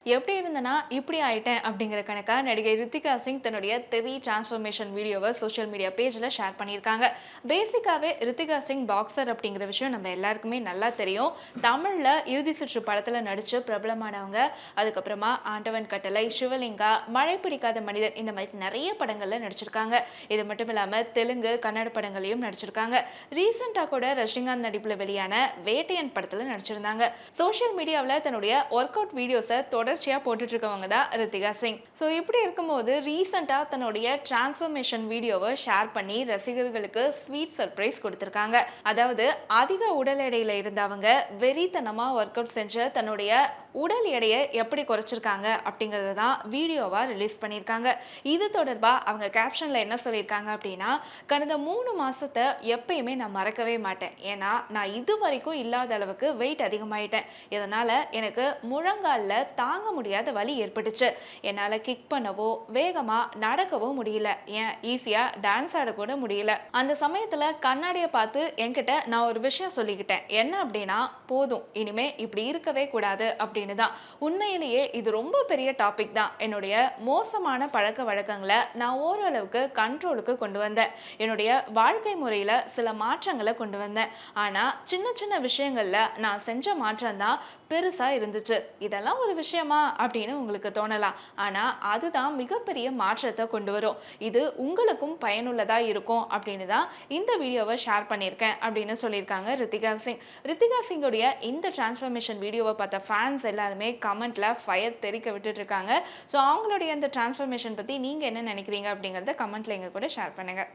எப்படி இருந்தனா, இப்படி ஆயிட்டேன் அப்படிங்கிற கணக்கா நடிகை ரித்திகா சிங் தன்னுடைய தெறி டிரான்ஸ்ஃபர்மேஷன் வீடியோவை சோஷியல் மீடியா பேஜ்ல ஷேர் பண்ணியிருக்காங்க. பேசிக்காவே ரித்திகா சிங் பாக்ஸர் அப்படிங்கிற விஷயம் நம்ம எல்லாருக்குமே நல்லா தெரியும். தமிழ்ல இறுதி சுற்று படத்துல நடிச்சு பிரபலமானவங்க. அதுக்கப்புறமா ஆண்டவன் கட்டளை, சிவலிங்கா, மழை பிடிக்காத மனிதன் இந்த மாதிரி நிறைய படங்கள்ல நடிச்சிருக்காங்க. இது மட்டும் இல்லாம தெலுங்கு, கன்னட படங்களையும் நடிச்சிருக்காங்க. ரீசெண்டா கூட ரஜினிகாந்த் நடிப்புல வெளியான வேட்டையன் படத்துல நடிச்சிருந்தாங்க. சோஷியல் மீடியாவில் தன்னுடைய ஒர்க் அவுட் வீடியோஸை தொடர்ச்சியா போட்டுட்டு இருக்கவங்க தான் ரித்திகா சிங். ஸோ இப்படி இருக்கும்போது ரீசெண்டா தன்னுடைய டிரான்ஸ்ஃபர்மேஷன் வீடியோவை ஷேர் பண்ணி ரசிகர்களுக்கு ஸ்வீட் சர்ப்ரைஸ் கொடுத்திருக்காங்க. அதாவது அதிக உடல் எடையில இருந்தவங்க வெறித்தனமா ஒர்க் அவுட் செஞ்சு தன்னுடைய உடல் எடையை எப்படி குறைச்சிருக்காங்க அப்படிங்கறத தான் வீடியோவா ரிலீஸ் பண்ணியிருக்காங்க. இது தொடர்பா அவங்க கேப்ஷன்ல என்ன சொல்லியிருக்காங்க அப்படின்னா, கடந்த 3 மாசத்தை எப்பயுமே நான் மறக்கவே மாட்டேன். ஏன்னா நான் இது வரைக்கும் இல்லாத அளவுக்கு வெயிட் அதிகமாயிட்டேன். இதனால எனக்கு முழங்கால்ல தாங்க முடியாத வலி ஏற்பட்டுச்சு. என்னால கிக் பண்ணவோ வேகமா நடக்கவோ முடியல. ஏன் ஈஸியா டான்ஸ் ஆட கூட முடியல. அந்த சமயத்துல கண்ணாடியை பார்த்து என்கிட்ட நான் ஒரு விஷயம் சொல்லிக்கிட்டேன். என்ன அப்படின்னா, போதும் இனிமே இப்படி இருக்கவே கூடாது அப்படின்னு தான். உண்மையிலேயே இது ரொம்ப பெரிய டாபிக் தான். என்னுடைய மோசமான பழக்க வழக்கங்களை நான் ஓரளவுக்கு கண்ட்ரோலுக்கு கொண்டு வந்தேன். என்னுடைய வாழ்க்கை முறையில சில மாற்றங்களை கொண்டு வந்தேன். ஆனா சின்ன சின்ன விஷயங்கள்ல நான் செஞ்ச மாற்றம் தான் பெருசா இருந்துச்சு. இதெல்லாம் ஒரு விஷயமா அப்படின்னு உங்களுக்கு தோணலாம். ஆனா அதுதான் மிகப்பெரிய மாற்றத்தை கொண்டு வரும். இது உங்களுக்கும் பயனுள்ளதா இருக்கும் அப்படின்னு தான் இந்த வீடியோவை ஷேர் பண்ணியிருக்கேன் அப்படின்னு சொல்லியிருக்காங்க ரித்திகா சிங். ரித்திகா சிங்குடைய இந்த டிரான்ஸ்ஃபர்மேஷன் வீடியோவை பார்த்த ஃபேன்ஸ் எல்லாருமே கமெண்ட்ல ஃபயர் தெறிக்க விட்டுட்டு இருக்காங்க. ஸோ அவங்களுடைய இந்த டிரான்ஸ்ஃபர்மேஷன் பத்தி நீங்க என்ன நினைக்கிறீங்க அப்படிங்கறத கமெண்ட்ல எங்க கூட ஷேர் பண்ணுங்க.